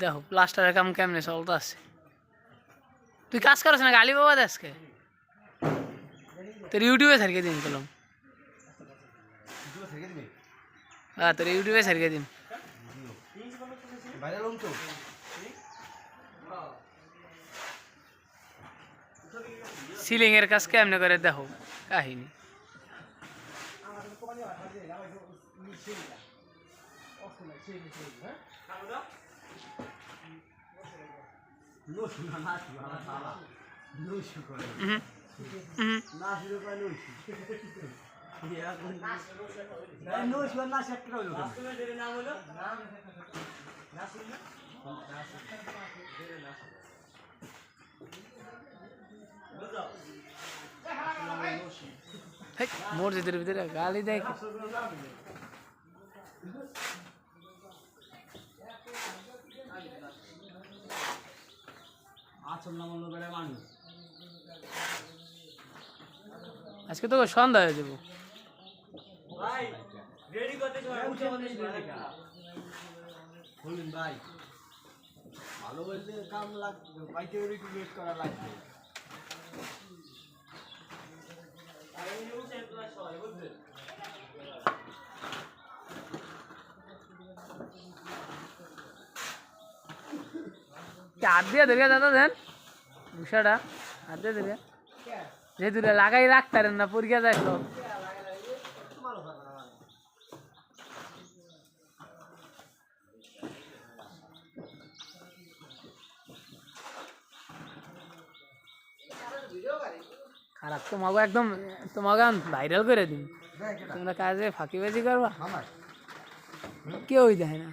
দেখো প্লাস্টারের কাম কেমনে চলতে আছে। তুই কাজ করছ না গালি বাবা আজকে তোর ইউটিউবে ছাড়িয়ে দিন কলম। হ্যাঁ তোর ইউটিউবে ছাড়িয়ে দিন। সিলিং এর কাজ কেমনে করে দেখো কাহিনী। মসজিদের ভিতরে গালি দেয়। আজকে তো সন্ধ্যা হয়ে যাবো। ভাই ভালো বললে কাম লাগবে, পাইতে একটু ওয়েট করা লাগবে। হাত দিয়ে ধরে দাদা দেন ভূষাটা হাত দিয়ে ধরে যে দূরে লাগাই রাখতারেন না পরিয়া যায় সব। খারাপ তোমাকে একদম তোমাকে ভাইরাল করে দিন। তোমরা কাজে ফাঁকিবাজি করবা কেউই দেয় না।